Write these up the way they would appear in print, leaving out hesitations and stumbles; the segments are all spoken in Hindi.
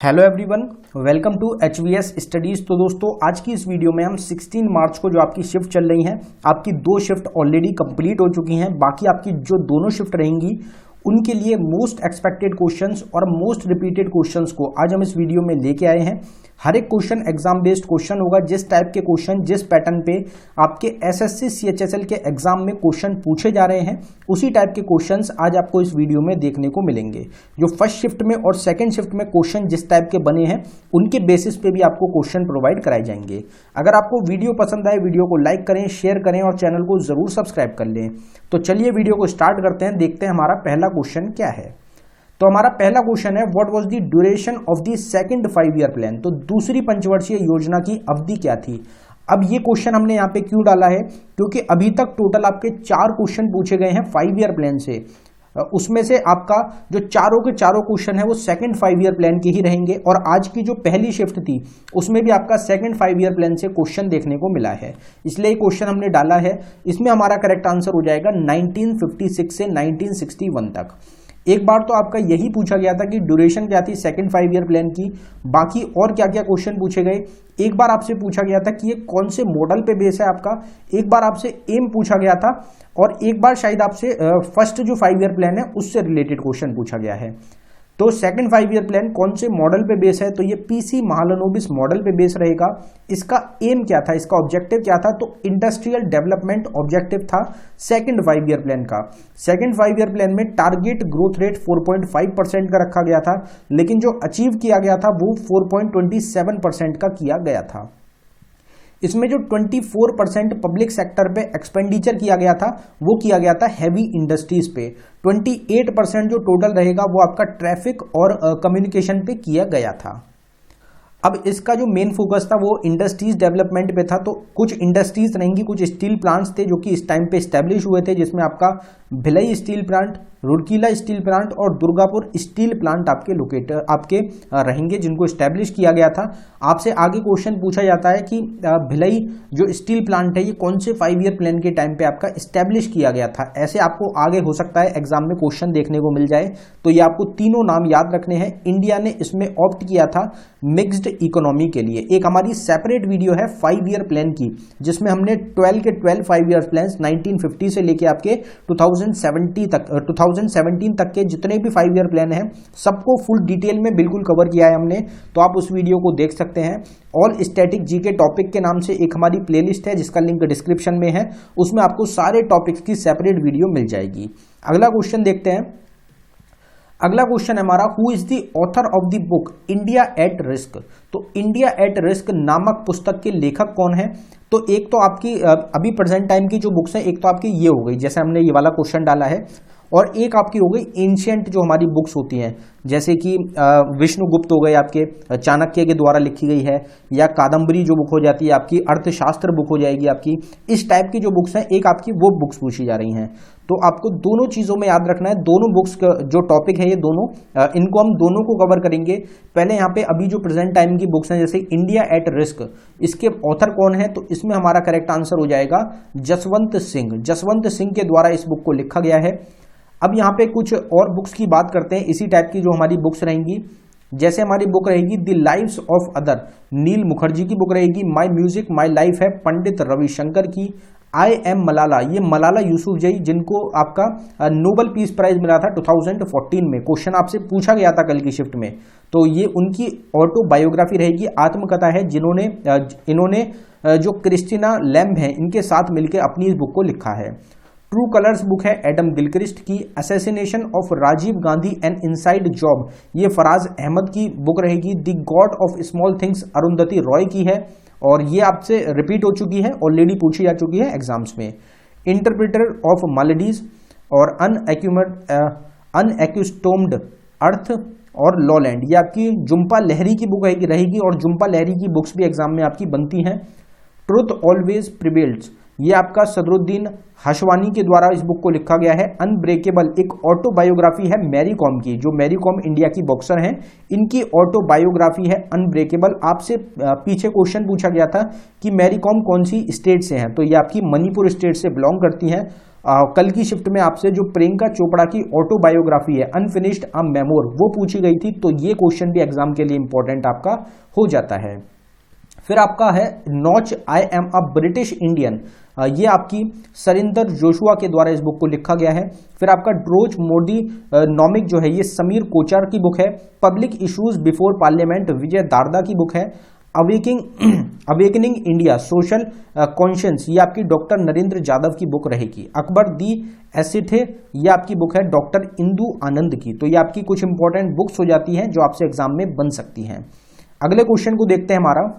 Hello everyone, welcome to HVS studies. तो दोस्तों, आज की इस वीडियो में हम 16 मार्च को जो आपकी शिफ्ट चल रही हैं, आपकी 2 शिफ्ट ऑलरेडी कंप्लीट हो चुकी हैं। बाकी आपकी जो दोनों शिफ्ट रहेंगी उनके लिए मोस्ट एक्सपेक्टेड क्वेश्चंस और मोस्ट रिपीटेड क्वेश्चंस को आज हम इस वीडियो में लेके आए हैं। हर एक क्वेश्चन एग्जाम बेस्ड क्वेश्चन होगा। जिस टाइप के क्वेश्चन, जिस पैटर्न पे आपके एसएससी सीएचएसएल के एग्जाम में क्वेश्चन पूछे जा रहे हैं, उसी टाइप के क्वेश्चंस आज आपको इस वीडियो में देखने को मिलेंगे। जो फर्स्ट शिफ्ट में और सेकंड शिफ्ट में क्वेश्चन जिस टाइप के बने हैं, उनके बेसिस पे भी आपको क्वेश्चन प्रोवाइड कराए जाएंगे। अगर आपको वीडियो पसंद आए, वीडियो को लाइक करें, शेयर करें और चैनल को जरूर सब्सक्राइब कर लें। तो चलिए वीडियो को स्टार्ट करते हैं, देखते हैं हमारा पहला क्वेश्चन क्या है। तो हमारा पहला क्वेश्चन है, what was the duration of the second 5 year plan. तो दूसरी पंचवर्षीय योजना की अवधि क्या थी। अब ये क्वेश्चन हमने यहाँ पे क्यों डाला है, क्योंकि अभी तक टोटल आपके 4 क्वेश्चन पूछे गए हैं 5 ईयर प्लान से। उसमें से आपका जो चारों के चारों क्वेश्चन है वो सेकंड 5 ईयर प्लान के ही रहेंगे। और आज की जो पहली शिफ्ट थी उसमें भी आपका सेकंड 5 ईयर प्लान से क्वेश्चन देखने को मिला है, इसलिए क्वेश्चन हमने डाला है। इसमें हमारा करेक्ट आंसर हो जाएगा 1956 से 1961 तक। एक बार तो आपका यही पूछा गया था कि ड्यूरेशन क्या थी सेकंड 5 ईयर प्लान की, बाकी और क्या क्या क्वेश्चन पूछे गए। एक बार आपसे पूछा गया था कि ये कौन से मॉडल पे बेस है आपका, एक बार आपसे एम पूछा गया था, और एक बार शायद आपसे फर्स्ट जो 5 ईयर प्लान है उससे रिलेटेड क्वेश्चन पूछा गया है। तो सेकंड 5 ईयर प्लान कौन से मॉडल पे बेस है, तो ये पीसी महालनोबिस मॉडल पे बेस रहेगा। इसका एम क्या था, इसका ऑब्जेक्टिव क्या था, तो इंडस्ट्रियल डेवलपमेंट ऑब्जेक्टिव था सेकंड 5 ईयर प्लान का। सेकंड 5 ईयर प्लान में टारगेट ग्रोथ रेट 4.5% का रखा गया था, लेकिन जो अचीव किया गया था वो 4.27% का किया गया था। इसमें जो 24% पब्लिक सेक्टर पे एक्सपेंडिचर किया गया था वो किया गया था हैवी इंडस्ट्रीज पे। 28% जो टोटल रहेगा वो आपका ट्रैफिक और कम्युनिकेशन पे किया गया था। अब इसका जो मेन फोकस था वो इंडस्ट्रीज डेवलपमेंट पे था। तो कुछ इंडस्ट्रीज रहेंगी, कुछ स्टील प्लांट्स थे जो कि इस टाइम पे स्टैब्लिश हुए थे, जिसमें आपका Bhilai steel plant, Rourkela steel plant और दुर्गापुर स्टील प्लांट आपके रहेंगे, जिनको स्टैब्लिश किया गया था। आपसे आगे क्वेश्चन पूछा जाता है कि भिलाई जो स्टील प्लांट है ये कौन से 5 ईयर प्लान के टाइम पे आपका स्टैब्लिश किया गया था। ऐसे आपको आगे हो सकता है एग्जाम में क्वेश्चन देखने को मिल जाए, तो ये आपको तीनों नाम याद रखने हैं। इंडिया ने इसमें ऑप्ट किया था मिक्स्ड इकोनॉमी के लिए। एक हमारी सेपरेट वीडियो है 5 ईयर प्लान की, जिसमें हमने 12 के 12 5 ईयर प्लान 1950 से लेके आपके 2017 तक के जितने भी 5 ईयर प्लान हैं सबको फुल डिटेल में बिल्कुल कवर किया है हमने। तो आप उस वीडियो को देख सकते हैं। ऑल स्टैटिक जीके टॉपिक के नाम से एक हमारी प्लेलिस्ट है जिसका लिंक डिस्क्रिप्शन में है, उसमें आपको सारे टॉपिक्स की सेपरेट वीडियो मिल जाएगी। अगला क्वेश्चन देखते हैं। अगला क्वेश्चन है हमारा, who is the author of the book India at risk. तो इंडिया एट रिस्क नामक पुस्तक के लेखक कौन है। तो एक तो आपकी अभी प्रेजेंट टाइम की जो बुक्स हैं, एक तो आपकी ये हो गई, जैसे हमने ये वाला क्वेश्चन डाला है, और एक आपकी हो गई एंशिएंट जो हमारी बुक्स होती हैं, जैसे कि विष्णुगुप्त हो गए आपके, चाणक्य के द्वारा लिखी गई है, या कादम्बरी जो बुक हो जाती है आपकी, अर्थशास्त्र बुक हो जाएगी आपकी। इस टाइप की जो बुक्स हैं, एक आपकी वो बुक्स पूछी जा रही हैं। तो आपको दोनों चीज़ों में याद रखना है, दोनों बुक्स का जो टॉपिक है ये दोनों, इनको हम दोनों को कवर करेंगे। पहले यहाँ पे अभी जो प्रेजेंट टाइम की बुक्स हैं, जैसे इंडिया एट रिस्क, इसके ऑथर कौन है, तो इसमें हमारा करेक्ट आंसर हो जाएगा जसवंत सिंह। जसवंत सिंह के द्वारा इस बुक को लिखा गया है। अब यहाँ पे कुछ और बुक्स की बात करते हैं, इसी टाइप की जो हमारी बुक्स रहेंगी। जैसे हमारी बुक रहेगी द लाइव्स ऑफ अदर, नील मुखर्जी की बुक रहेगी। माई म्यूजिक माई लाइफ है पंडित रविशंकर की। आई एम मलाला, ये मलाला यूसुफजई, जिनको आपका नोबेल पीस प्राइज मिला था 2014 में। क्वेश्चन आपसे पूछा गया था कल की शिफ्ट में, तो ये उनकी ऑटोबायोग्राफी रहेगी, आत्मकथा है, इन्होंने जो क्रिस्टीना लैम्ब है इनके साथ मिलकर अपनी इस बुक को लिखा है। ट्रू कलर्स बुक है एडम गिलक्रिस्ट की। Assassination of Rajiv Gandhi and inside job, ये फराज अहमद की बुक रहेगी। The god of small things Arundhati Roy की है, और ये आपसे रिपीट हो चुकी है, ऑलरेडी पूछी जा चुकी है एग्जाम्स में। इंटरप्रिटर ऑफ मालडीज और अनएक्यूस्टोम्ड अर्थ और लॉलैंड, ये आपकी जुम्पा लहरी की बुक रहेगी, और जुम्पा लहरी की बुक्स भी एग्जाम में आपकी बनती हैं। ट्रुथ ऑलवेज प्रिवेल्स, ये आपका सदरुद्दीन हशवानी के द्वारा इस बुक को लिखा गया है। अनब्रेकेबल एक ऑटोबायोग्राफी है मैरी कॉम की, जो मैरी कॉम इंडिया की बॉक्सर हैं, इनकी ऑटोबायोग्राफी है अनब्रेकेबल। आपसे पीछे क्वेश्चन पूछा गया था कि मैरी कॉम कौन सी स्टेट से हैं, तो ये आपकी मणिपुर स्टेट से बिलोंग करती हैं। कल की शिफ्ट में आपसे जो प्रियंका चोपड़ा की ऑटोबायोग्राफी है अनफिनिश्ड अ मेमोर वो पूछी गई थी, तो ये क्वेश्चन भी एग्जाम के लिए इंपॉर्टेंट आपका हो जाता है। फिर आपका है notch I am a British Indian, ये आपकी सरिंदर जोशुआ के द्वारा इस बुक को लिखा गया है। फिर आपका ड्रोज मोदी नॉमिक जो है ये समीर कोचार की बुक है। पब्लिक इश्यूज बिफोर पार्लियामेंट विजय दारदा की बुक है। अवेकनिंग इंडिया सोशल कॉन्शियंस ये आपकी डॉक्टर नरेंद्र जादव की बुक रहेगी। अकबर दी एसिथे ये आपकी बुक है डॉक्टर इंदु आनंद की। तो ये आपकी कुछ इंपॉर्टेंट बुक्स हो जाती हैं जो आपसे एग्जाम में बन सकती हैं। अगले क्वेश्चन को देखते हैं हमारा।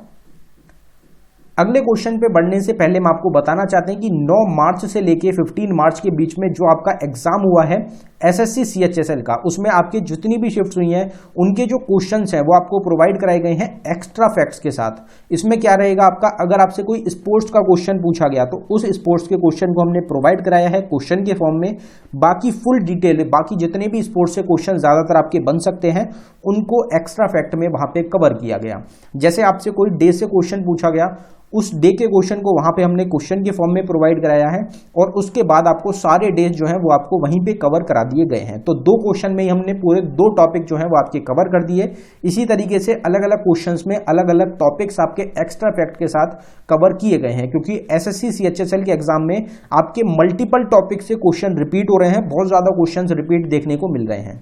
अगले क्वेश्चन पे बढ़ने से पहले हम आपको बताना चाहते हैं कि 9 मार्च से लेके 15 मार्च के बीच में जो आपका एग्जाम हुआ है एसएससी सीएचएसएल का, उसमें आपकी जितनी भी शिफ्ट्स हुई हैं उनके जो क्वेश्चंस हैं वो आपको प्रोवाइड कराए गए हैं एक्स्ट्रा फैक्ट्स के साथ। इसमें क्या रहेगा आपका, अगर आपसे कोई स्पोर्ट्स का क्वेश्चन पूछा गया तो उस स्पोर्ट्स के क्वेश्चन को हमने प्रोवाइड कराया है क्वेश्चन के फॉर्म में। बाकी फुल डिटेल, बाकी जितने भी स्पोर्ट्स से क्वेश्चन ज्यादातर आपके बन सकते हैं उनको एक्स्ट्रा फैक्ट में वहां पे कवर किया गया। जैसे आपसे कोई डे से क्वेश्चन पूछा गया, उस डे के क्वेश्चन को वहां पे हमने क्वेश्चन के फॉर्म में प्रोवाइड कराया है और उसके बाद आपको सारे डेज जो हैं वो आपको वहीं पे कवर करा दिए गए हैं। तो 2 क्वेश्चन में ही हमने पूरे 2 टॉपिक जो हैं वो आपके कवर कर दिए। इसी तरीके से अलग अलग क्वेश्चंस में अलग अलग टॉपिक्स आपके एक्स्ट्रा फैक्ट के साथ कवर किए गए हैं, क्योंकि एसएससी सीएचएसएल के एग्जाम में आपके मल्टीपल टॉपिक से क्वेश्चन रिपीट हो रहे हैं, बहुत ज्यादा क्वेश्चन रिपीट देखने को मिल रहे हैं।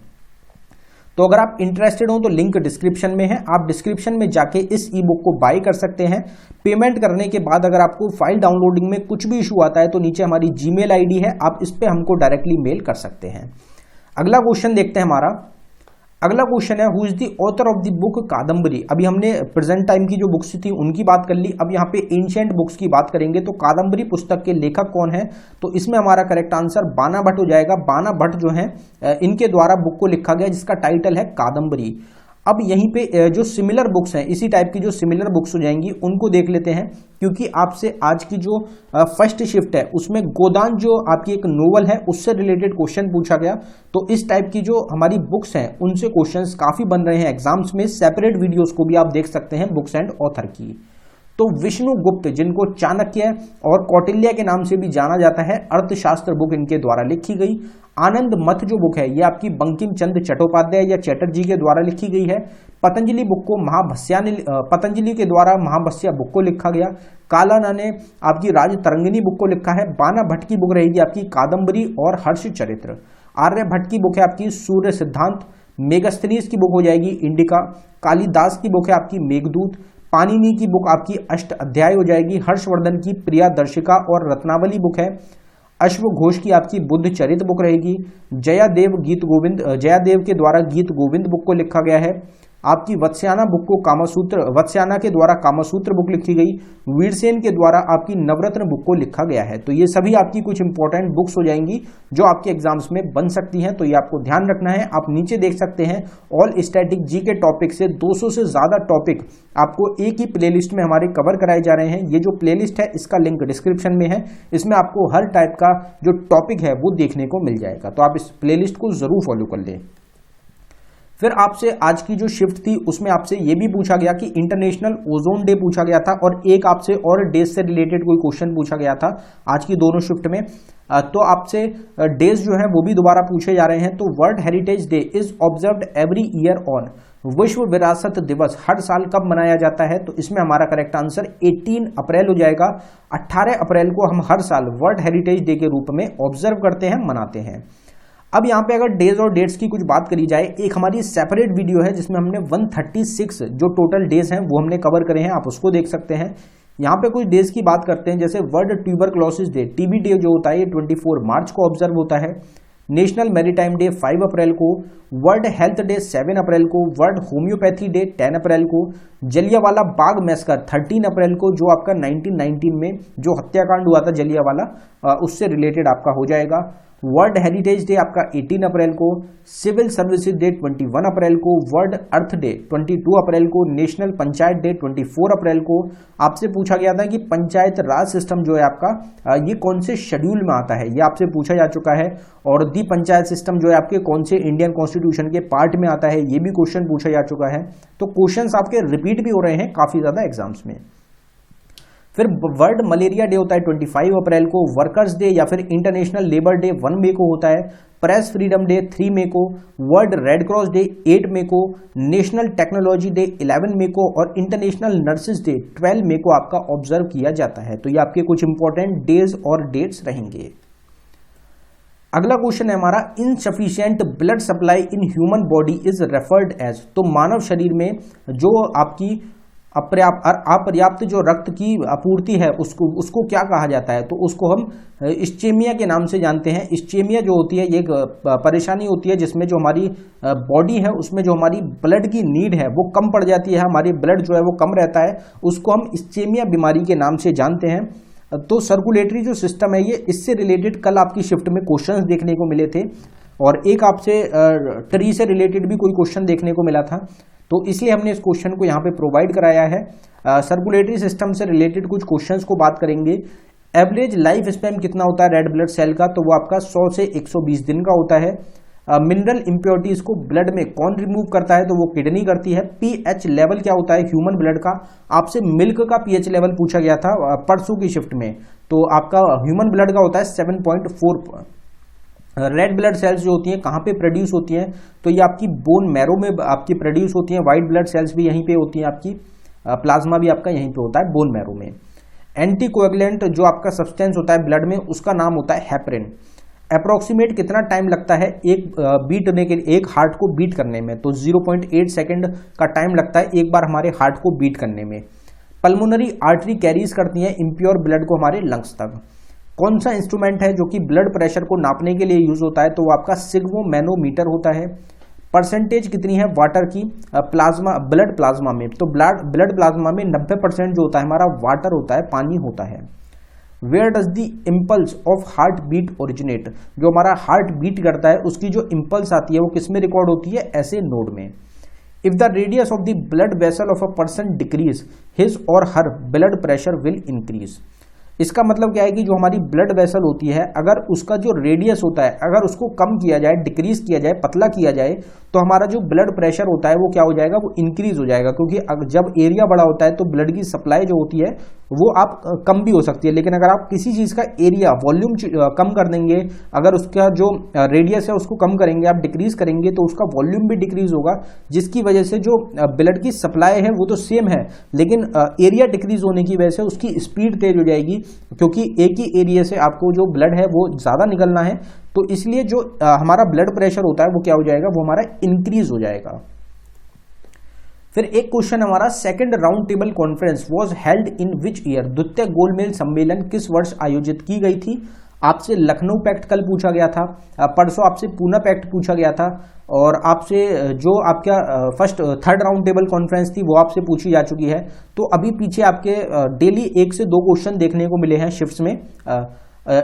तो अगर आप इंटरेस्टेड हो तो लिंक डिस्क्रिप्शन में है, आप डिस्क्रिप्शन में जाके इस ई बुक को बाय कर सकते हैं। पेमेंट करने के बाद अगर आपको फाइल डाउनलोडिंग में कुछ भी इशू आता है तो नीचे हमारी जीमेल आईडी है, आप इस पे हमको डायरेक्टली मेल कर सकते हैं। अगला क्वेश्चन देखते हैं हमारा। अगला क्वेश्चन है who is the author of the book Kadambari. अभी हमने प्रेजेंट टाइम की जो बुक्स थी उनकी बात कर ली, अब यहाँ पे एंशिएंट बुक्स की बात करेंगे। तो कादम्बरी पुस्तक के लेखक कौन है, तो इसमें हमारा करेक्ट आंसर बाना भट्ट हो जाएगा। बाना भट्ट जो है इनके द्वारा बुक को लिखा गया जिसका टाइटल है कादम्बरी। अब यहीं पे जो सिमिलर बुक्स हैं, इसी टाइप की जो सिमिलर बुक्स हो जाएंगी उनको देख लेते हैं, क्योंकि आपसे आज की जो फर्स्ट शिफ्ट है उसमें गोदान जो आपकी एक नोवेल है उससे रिलेटेड क्वेश्चन पूछा गया। तो इस टाइप की जो हमारी बुक्स हैं उनसे क्वेश्चंस काफी बन रहे हैं एग्जाम्स में। सेपरेट वीडियोस को भी आप देख सकते हैं बुक्स एंड ऑथर की। तो विष्णुगुप्त जिनको चाणक्य और कौटिल्य के नाम से भी जाना जाता है, अर्थशास्त्र बुक इनके द्वारा लिखी गई। आनंद मथ जो बुक है ये आपकी बंकिम चंद्र चट्टोपाध्याय या चैटर्जी के द्वारा लिखी गई है। पतंजलि बुक को पतंजलि के द्वारा महाभस्या बुक को लिखा गया। कालाना ने आपकी राजतरंगिणी बुक को लिखा है। बाना भट्ट की बुक रहेगी आपकी कादम्बरी और हर्ष चरित्र। आर्य भट्ट की बुक है आपकी सूर्य सिद्धांत। मेगस्थनीज की बुक हो जाएगी इंडिका। कालिदास की बुक है आपकी मेघदूत। पाणिनि की बुक आपकी अष्ट अध्याय हो जाएगी। हर्षवर्धन की प्रियादर्शिका और रत्नावली बुक है। अश्वघोष की आपकी बुद्ध चरित्र बुक रहेगी। जयादेव के द्वारा गीत गोविंद बुक को लिखा गया है। आपकी वत्स्याना बुक को वत्स्याना के द्वारा कामसूत्र बुक लिखी गई। वीरसेन के द्वारा आपकी नवरत्न बुक को लिखा गया है। तो ये सभी आपकी कुछ इंपॉर्टेंट बुक्स हो जाएंगी जो आपके एग्जाम्स में बन सकती हैं। तो ये आपको ध्यान रखना है। आप नीचे देख सकते हैं ऑल स्टैटिक जी के टॉपिक से 200 से ज्यादा टॉपिक आपको एक ही प्लेलिस्ट में हमारे कवर कराए जा रहे हैं। ये जो प्लेलिस्ट है इसका लिंक डिस्क्रिप्शन में है, इसमें आपको हर टाइप का जो टॉपिक है वो देखने को मिल जाएगा। तो आप इस प्लेलिस्ट को जरूर फॉलो कर लें। फिर आपसे आज की जो शिफ्ट थी उसमें आपसे ये भी पूछा गया कि इंटरनेशनल ओजोन डे पूछा गया था और एक आपसे और डेज से रिलेटेड कोई क्वेश्चन पूछा गया था आज की दोनों शिफ्ट में। तो आपसे डेज जो है वो भी दोबारा पूछे जा रहे हैं। तो world heritage day is observed every year on, विश्व विरासत दिवस हर साल कब मनाया जाता है, तो इसमें हमारा करेक्ट आंसर 18 अप्रैल हो जाएगा। 18 अप्रैल को हम हर साल वर्ल्ड हेरिटेज डे के रूप में ऑब्जर्व करते हैं, मनाते हैं। अब यहाँ पे अगर डेज और डेट्स की कुछ बात करी जाए, एक हमारी सेपरेट वीडियो है जिसमें हमने 136 जो टोटल डेज हैं वो हमने कवर करे हैं, आप उसको देख सकते हैं। यहाँ पे कुछ डेज की बात करते हैं, जैसे world tuberculosis day, TB day जो होता है ये 24 मार्च को ऑब्जर्व होता है। नेशनल मैरीटाइम डे 5 अप्रैल को। वर्ल्ड हेल्थ डे 7 अप्रैल को। वर्ल्ड होम्योपैथी डे 10 अप्रैल को। जलियांवाला बाग मैसकर 13 अप्रैल को, जो आपका 1919 में जो हत्याकांड हुआ था जलियांवाला, उससे रिलेटेड आपका हो जाएगा। वर्ल्ड हेरिटेज डे आपका 18 अप्रैल को। सिविल सर्विसेज डे 21 अप्रैल को। वर्ल्ड अर्थ डे 22 अप्रैल को। नेशनल पंचायत डे 24 अप्रैल को। आपसे पूछा गया था कि पंचायत राज सिस्टम जो है आपका ये कौन से शेड्यूल में आता है, ये आपसे पूछा जा चुका है। और दी पंचायत सिस्टम जो है आपके कौन से इंडियन कॉन्स्टिट्यूशन के पार्ट में आता है, ये भी क्वेश्चन पूछा जा चुका है। तो क्वेश्चंस आपके रिपीट भी हो रहे हैं काफी ज्यादा एग्जाम्स में। फिर वर्ल्ड मलेरिया डे होता है 25 अप्रैल को, वर्कर्स डे या फिर इंटरनेशनल लेबर डे 1 मई को होता है, प्रेस फ्रीडम डे 3 मई को, वर्ल्ड रेड क्रॉस डे 8 मई को, नेशनल टेक्नोलॉजी डे 11 मई को और इंटरनेशनल नर्सेज डे 12 मई को आपका ऑब्जर्व किया जाता है। तो ये आपके कुछ इंपॉर्टेंट डेज और डेट्स रहेंगे। अगला क्वेश्चन है हमारा, insufficient blood supply in human body is referred as. तो मानव शरीर में जो आपकी अपर्याप्त जो रक्त की आपूर्ति है उसको क्या कहा जाता है? तो उसको हम इस्चेमिया के नाम से जानते हैं। इस्चेमिया जो होती है ये एक परेशानी होती है जिसमें जो हमारी बॉडी है उसमें जो हमारी ब्लड की नीड है वो कम पड़ जाती है, हमारी ब्लड जो है वो कम रहता है, उसको हम इस्चेमिया बीमारी के नाम से जानते हैं। तो सर्कुलेटरी जो सिस्टम है ये, इससे रिलेटेड कल आपकी शिफ्ट में क्वेश्चंस देखने को मिले थे और एक आपसे ट्री से रिलेटेड भी कोई क्वेश्चन देखने को मिला था, तो इसलिए हमने इस क्वेश्चन को यहाँ पे प्रोवाइड कराया है। सर्कुलेटरी सिस्टम से रिलेटेड कुछ क्वेश्चंस को बात करेंगे। एवरेज लाइफ स्पैन कितना होता है रेड ब्लड सेल का? तो वो आपका 100 से 120 दिन का होता है। मिनरल इम्प्योरिटीज को ब्लड में कौन रिमूव करता है? तो वो किडनी करती है। पीएच लेवल क्या होता है ह्यूमन ब्लड का? आपसे मिल्क का पीएच लेवल पूछा गया था परसों की शिफ्ट में, तो आपका ह्यूमन ब्लड का होता है 7.4। रेड ब्लड सेल्स जो होती हैं कहाँ पे प्रोड्यूस होती हैं? तो ये आपकी बोन मैरो में आपकी प्रोड्यूस होती हैं। वाइट ब्लड सेल्स भी यहीं पे होती हैं, आपकी प्लाज्मा भी आपका यहीं पे होता है बोन मैरो में। एंटीकोएगुलेंट जो आपका सब्सटेंस होता है ब्लड में उसका नाम होता है हेपरिन। अप्रोक्सीमेट कितना टाइम लगता है एक बीटने के लिए, एक हार्ट को बीट करने में? तो 0.8 सेकेंड का टाइम लगता है एक बार हमारे हार्ट को बीट करने में। पल्मोनरी आर्टरी कैरीज करती हैं इम्प्योर ब्लड को हमारे लंग्स तक। कौन सा इंस्ट्रूमेंट है जो कि ब्लड प्रेशर को नापने के लिए यूज होता है? तो वो आपका सिग्मोमैनोमीटर होता है। परसेंटेज कितनी है वाटर की प्लाज्मा ब्लड प्लाज्मा में? तो ब्लड प्लाज्मा में 90% जो होता है हमारा वाटर होता है, पानी होता है। Where does the impulse of heartbeat originate? जो हमारा हार्ट बीट करता है उसकी जो इम्पल्स आती है वो किस में रिकॉर्ड होती है? ऐसे नोड में। If the radius of the blood vessel of a person decrease his और हर ब्लड प्रेशर विल इंक्रीज। इसका मतलब क्या है कि जो हमारी ब्लड वेसल होती है अगर उसका जो रेडियस होता है अगर उसको कम किया जाए, डिक्रीज किया जाए, पतला किया जाए, तो हमारा जो ब्लड प्रेशर होता है वो क्या हो जाएगा? वो इंक्रीज हो जाएगा। क्योंकि जब एरिया बड़ा होता है तो ब्लड की सप्लाई जो होती है वो आप कम भी हो सकती है, लेकिन अगर आप किसी चीज का एरिया वॉल्यूम कम कर देंगे, अगर उसका जो रेडियस है उसको कम करेंगे, आप डिक्रीज करेंगे, तो उसका वॉल्यूम भी डिक्रीज होगा, जिसकी वजह से जो ब्लड की सप्लाई है वो तो सेम है, लेकिन एरिया डिक्रीज होने की वजह से उसकी स्पीड तेज हो जाएगी, क्योंकि एक ही एरिया से आपको जो ब्लड है वो ज्यादा निकलना है, तो इसलिए जो हमारा ब्लड प्रेशर होता है वो क्या हो जाएगा? वो हमारा इंक्रीज हो जाएगा। फिर एक क्वेश्चन हमारा, second round table conference was held in which year? द्वितीय गोलमेज सम्मेलन किस वर्ष आयोजित की गई थी? आपसे लखनऊ पैक्ट कल पूछा गया था, परसों आपसे पूना पैक्ट पूछा गया था, और आपसे जो आपका थर्ड राउंड टेबल कॉन्फ्रेंस थी वो आपसे पूछी जा चुकी है। तो अभी पीछे आपके डेली 1 से 2 क्वेश्चन देखने को मिले हैं शिफ्ट्स में,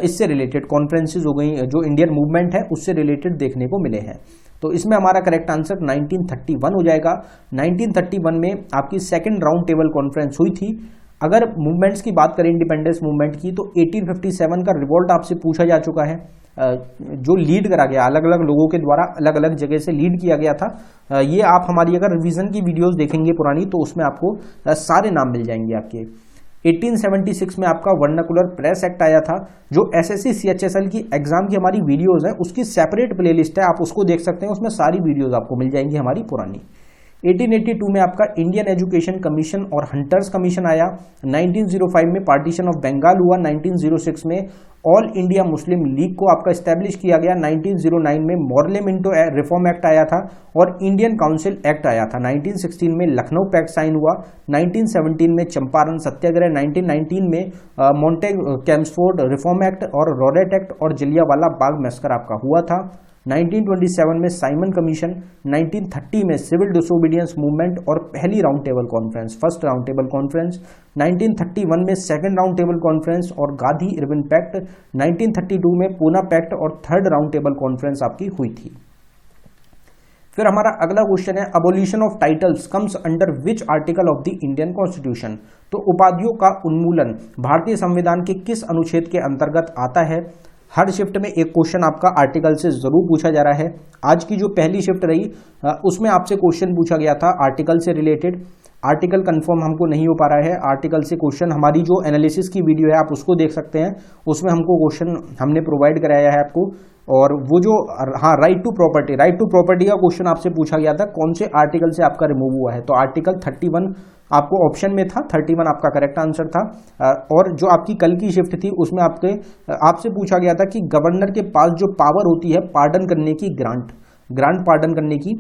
इससे रिलेटेड कॉन्फ्रेंसेज हो गई, जो इंडियन मूवमेंट है उससे रिलेटेड देखने को मिले हैं। तो इसमें हमारा करेक्ट आंसर 1931 हो जाएगा। 1931 में आपकी सेकंड राउंड टेबल कॉन्फ्रेंस हुई थी। अगर मूवमेंट्स की बात करें इंडिपेंडेंस मूवमेंट की, तो 1857 का रिवोल्ट आपसे पूछा जा चुका है, जो लीड करा गया, अलग अलग लोगों के द्वारा अलग अलग जगह से लीड किया गया था। ये आप हमारी अगर रिवीजन की वीडियोस देखेंगे पुरानी, तो उसमें आपको सारे नाम मिल जाएंगे आपके। 1876 में आपका वर्नाकुलर प्रेस एक्ट आया था। जो SSC CHSL की एग्जाम की हमारी वीडियोस है उसकी सेपरेट प्लेलिस्ट है, आप उसको देख सकते हैं, उसमें सारी वीडियोस आपको मिल जाएंगी हमारी पुरानी। 1882 में आपका इंडियन एजुकेशन कमीशन और हंटर्स कमीशन आया। 1905 में पार्टीशन ऑफ बंगाल हुआ। 1906 में ऑल इंडिया मुस्लिम लीग को आपका स्टैब्लिश किया गया। 1909 में मॉर्ले मिंटो रिफॉर्म एक्ट आया था और इंडियन काउंसिल एक्ट आया था। 1916 में लखनऊ पैक्ट साइन हुआ। 1917 में चंपारण सत्याग्रह। 1919 में मॉन्टेग कैम्सफोर्ड रिफॉर्म एक्ट और रॉडेट एक्ट और जलियांवाला बाग मैस्कर आपका हुआ था। 1927 में साइमन कमीशन। 1930 में सिविल डिसोबीडियंस मूवमेंट और पहली round table conference, first round table conference. 1931 में सेकंड राउंड टेबल कॉन्फ्रेंस और गांधी इरविन पैक्ट। 1932 में पूना पैक्ट और थर्ड राउंड टेबल कॉन्फ्रेंस आपकी हुई थी। फिर हमारा अगला क्वेश्चन है, abolition of titles comes under which article of the Indian constitution? तो उपाधियों का उन्मूलन भारतीय संविधान के किस अनुच्छेद के अंतर्गत आता है? हर शिफ्ट में एक क्वेश्चन आपका आर्टिकल से जरूर पूछा जा रहा है। आज की जो पहली शिफ्ट रही उसमें आपसे क्वेश्चन पूछा गया था आर्टिकल से रिलेटेड। आर्टिकल कंफर्म हमको नहीं हो पा रहा है। आर्टिकल से क्वेश्चन, हमारी जो एनालिसिस की वीडियो है आप उसको देख सकते हैं, उसमें हमको क्वेश्चन हमने प्रोवाइड कराया है आपको। और वो जो राइट टू प्रॉपर्टी का क्वेश्चन आपसे पूछा गया था, कौन से आर्टिकल से आपका रिमूव हुआ है, तो आर्टिकल 31 आपको ऑप्शन में था, 31 आपका करेक्ट आंसर था। और जो आपकी कल की शिफ्ट थी उसमें आपसे पूछा गया था कि गवर्नर के पास जो पावर होती है पार्डन करने की, ग्रांट पार्डन करने की,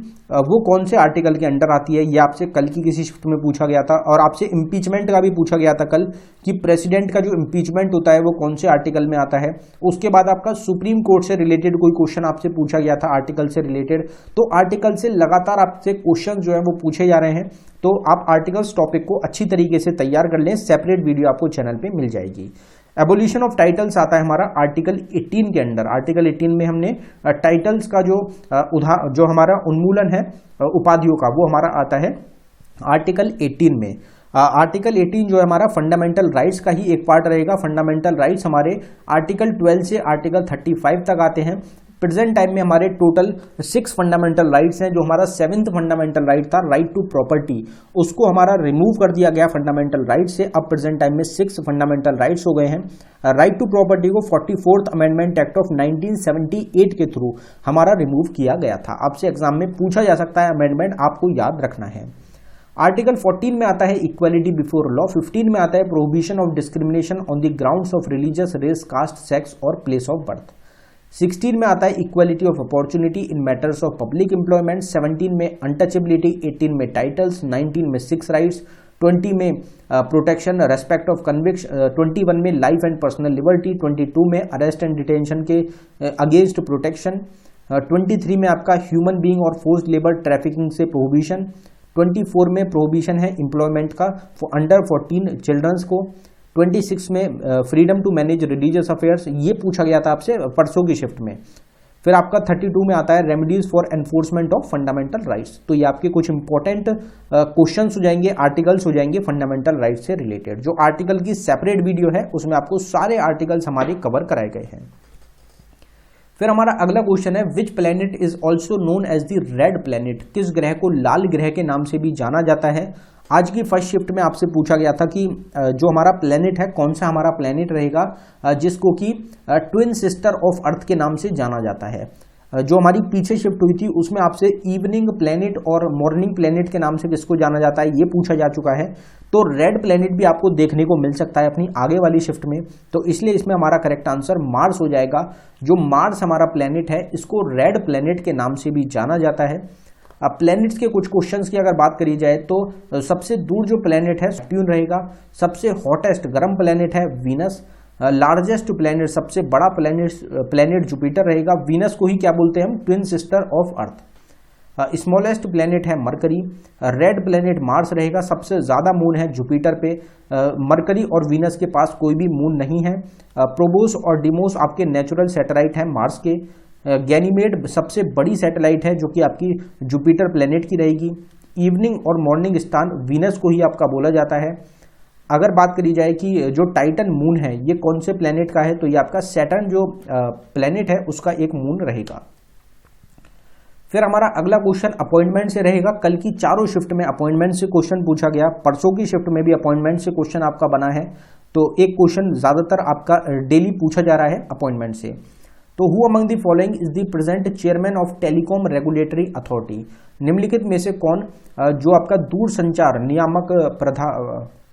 वो कौन से आर्टिकल के अंडर आती है, ये आपसे कल की किसी शिफ्ट में पूछा गया था। और आपसे इम्पीचमेंट का भी पूछा गया था कल कि प्रेसिडेंट का जो इम्पीचमेंट होता है वो कौन से आर्टिकल में आता है। उसके बाद आपका सुप्रीम कोर्ट से रिलेटेड कोई क्वेश्चन आपसे पूछा गया था आर्टिकल से रिलेटेड। तो आर्टिकल से लगातार आपसे क्वेश्चन जो है वो पूछे जा रहे हैं, तो आप आर्टिकल्स टॉपिक को अच्छी तरीके से तैयार कर लें, सेपरेट वीडियो आपको चैनल पे मिल जाएगी। एबोल्यूशन ऑफ टाइटल्स आता है हमारा आर्टिकल 18 के अंडर। आर्टिकल 18 में हमने टाइटल्स का जो हमारा उन्मूलन है उपाधियों का, वो हमारा आता है आर्टिकल 18 में। आर्टिकल 18 जो है हमारा फंडामेंटल राइट्स का ही एक पार्ट रहेगा। फंडामेंटल राइट्स हमारे आर्टिकल 12 से आर्टिकल 35 तक आते हैं। प्रेजेंट टाइम में हमारे टोटल 6 फंडामेंटल राइट्स हैं। जो हमारा 7th फंडामेंटल राइट था, राइट टू प्रॉपर्टी, उसको हमारा रिमूव कर दिया गया फंडामेंटल राइट से। अब प्रेजेंट टाइम में 6 फंडामेंटल राइट्स हो गए हैं। राइट टू प्रॉपर्टी को 44th अमेंडमेंट एक्ट ऑफ 1978 के थ्रू हमारा रिमूव किया गया था। आपसे एग्जाम में पूछा जा सकता है, अमेंडमेंट आपको याद रखना है। आर्टिकल 14 में आता है इक्वालिटी बिफोर लॉ। 15 में आता है prohibition of discrimination on the grounds of religious, race, caste, sex और प्लेस ऑफ बर्थ। 16 में आता है equality of opportunity in matters of public employment. 17 में अनटचेबिलिटी। 18 में टाइटल्स। 19 में 6 राइट्स। 20 में प्रोटेक्शन रेस्पेक्ट ऑफ कन्विक्श। 21 में लाइफ एंड पर्सनल लिबर्टी। 22 में अरेस्ट एंड डिटेंशन के अगेंस्ट प्रोटेक्शन। 23 में आपका ह्यूमन बीइंग और फोर्स्ड लेबर ट्रैफिकिंग से प्रोहिबिशन। 24 में प्रोहिबिशन है एम्प्लॉयमेंट का अंडर 14 चिल्ड्रंस को। 26 में freedom to manage religious affairs, ये पूछा गया था आपसे परसों की शिफ्ट में। फिर आपका 32 में आता है remedies for enforcement of fundamental rights. तो ये आपके कुछ इंपॉर्टेंट क्वेश्चंस हो जाएंगे, आर्टिकल्स हो जाएंगे फंडामेंटल राइट्स से रिलेटेड। जो आर्टिकल की सेपरेट वीडियो है उसमें आपको सारे आर्टिकल्स हमारे कवर कराए गए हैं। फिर हमारा अगला क्वेश्चन है, which planet is also known as the red planet. किस ग्रह को लाल ग्रह के नाम से भी जाना जाता है। आज की फर्स्ट शिफ्ट में आपसे पूछा गया था कि जो हमारा प्लेनेट है, कौन सा हमारा प्लेनेट रहेगा जिसको कि ट्विन सिस्टर ऑफ अर्थ के नाम से जाना जाता है। जो हमारी पीछे शिफ्ट हुई थी उसमें आपसे इवनिंग प्लेनेट और मॉर्निंग प्लेनेट के नाम से किसको जाना जाता है ये पूछा जा चुका है। तो रेड प्लेनेट भी आपको देखने को मिल सकता है अपनी आगे वाली शिफ्ट में, तो इसलिए इसमें हमारा करेक्ट आंसर मार्स हो जाएगा। जो मार्स हमारा प्लेनेट है इसको रेड प्लेनेट के नाम से भी जाना जाता है। अब प्लैनेट्स के कुछ क्वेश्चंस की अगर बात करी जाए तो सबसे दूर जो प्लैनेट है सैटर्न रहेगा। सबसे हॉटेस्ट गर्म प्लैनेट है वीनस। लार्जेस्ट प्लैनेट, सबसे बड़ा प्लैनेट जुपिटर रहेगा। वीनस को ही क्या बोलते हैं हम, twin sister of earth. Smallest planet है मरकरी। रेड प्लैनेट मार्स रहेगा। सबसे ज्यादा मून है जुपिटर पे। मरकरी और वीनस के पास कोई भी मून नहीं है। प्रोबोस और डिमोस आपके नेचुरल सैटेलाइट है मार्स के। गैनीमेड सबसे बड़ी सैटेलाइट है जो कि आपकी जुपिटर प्लेनेट की रहेगी। इवनिंग और मॉर्निंग स्थान वीनस को ही आपका बोला जाता है। अगर बात करी जाए कि जो टाइटन मून है ये कौन से प्लेनेट का है, तो ये आपका सैटर्न जो प्लेनेट है उसका एक मून रहेगा। फिर हमारा अगला क्वेश्चन अपॉइंटमेंट से रहेगा। कल की चारों शिफ्ट में अपॉइंटमेंट से क्वेश्चन पूछा गया, परसों की शिफ्ट में भी अपॉइंटमेंट से क्वेश्चन आपका बना है। तो एक क्वेश्चन ज्यादातर आपका डेली पूछा जा रहा है अपॉइंटमेंट से। तो who among the following is the present chairman of telecom regulatory authority. निम्नलिखित में से कौन जो आपका दूरसंचार नियामक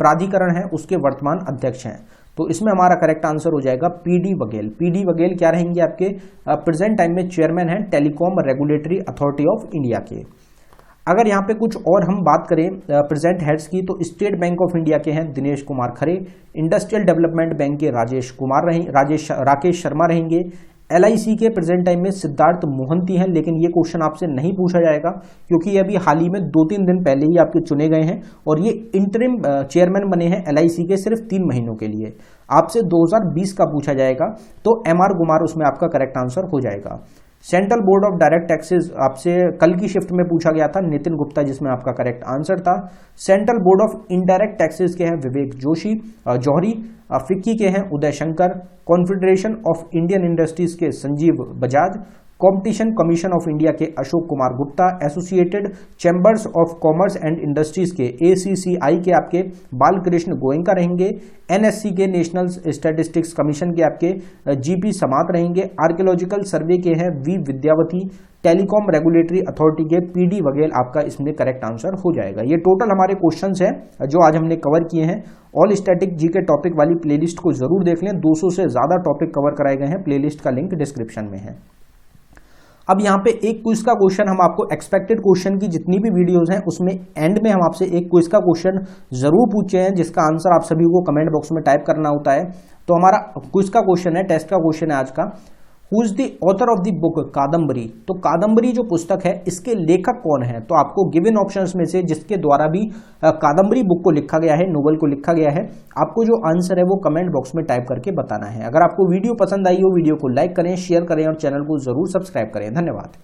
प्राधिकरण है उसके वर्तमान अध्यक्ष हैं। तो इसमें हमारा करेक्ट आंसर हो जाएगा पीडी वघेल। पीडी वघेल क्या रहेंगे आपके प्रेजेंट टाइम में चेयरमैन हैं telecom regulatory authority of India के। अगर यहाँ पे कुछ और हम बात करें प्रेजेंट हेड्स की, तो स्टेट बैंक ऑफ इंडिया के हैं Dinesh Kumar Khare. Industrial development bank के राकेश शर्मा रहेंगे। LIC के प्रेजेंट टाइम में सिद्धार्थ मोहंती हैं, लेकिन ये क्वेश्चन आपसे नहीं पूछा जाएगा क्योंकि ये अभी हाल ही में 2-3 दिन पहले ही आपके चुने गए हैं और ये इंटरिम चेयरमैन बने हैं LIC के सिर्फ 3 महीनों के लिए। आपसे 2020 का पूछा जाएगा तो MR गुमार उसमें आपका करेक्ट आंसर हो जाएगा। Central board of direct taxes आपसे कल की शिफ्ट में पूछा गया था, नितिन गुप्ता जिसमें आपका करेक्ट आंसर था। Central board of indirect taxes के हैं विवेक जौहरी। फिक्की के हैं Uday Shankar. Confederation of Indian industries के Sanjeev Bajaj. Competition commission of India के Ashok Kumar Gupta, associated chambers of commerce and industries के ACCI के आपके बालकृष्ण गोयनका रहेंगे, NSC के नेशनल स्टैटिस्टिक्स कमीशन के आपके GP समात रहेंगे, आर्कियोलॉजिकल सर्वे के हैं V Vidyavati, telecom regulatory authority के PD वगैरह आपका इसमें करेक्ट आंसर हो जाएगा। ये टोटल हमारे क्वेश्चंस हैं जो आज हमने कवर किए हैं। ऑल स्टैटिक जीके टॉपिक वाली प्लेलिस्ट को जरूर देख लें, 200 से ज्यादा टॉपिक कवर कराए गए हैं, प्लेलिस्ट का लिंक डिस्क्रिप्शन में है। अब यहाँ पे एक क्विज का क्वेश्चन हम आपको, एक्सपेक्टेड क्वेश्चन की जितनी भी वीडियोस हैं उसमें एंड में हम आपसे एक क्विज का क्वेश्चन जरूर पूछे हैं जिसका आंसर आप सभी को कमेंट बॉक्स में टाइप करना होता है। तो हमारा क्विज का क्वेश्चन है, टेस्ट का क्वेश्चन है आज का, who is the author of the book Kadambari. तो कादम्बरी जो पुस्तक है इसके लेखक कौन है, तो आपको गिवन ऑप्शंस में से जिसके द्वारा भी कादम्बरी बुक को लिखा गया है, नोवेल को लिखा गया है, आपको जो आंसर है वो कमेंट बॉक्स में टाइप करके बताना है। अगर आपको वीडियो पसंद आई हो, वीडियो को लाइक करें, शेयर करें और चैनल को जरूर सब्सक्राइब करें। धन्यवाद।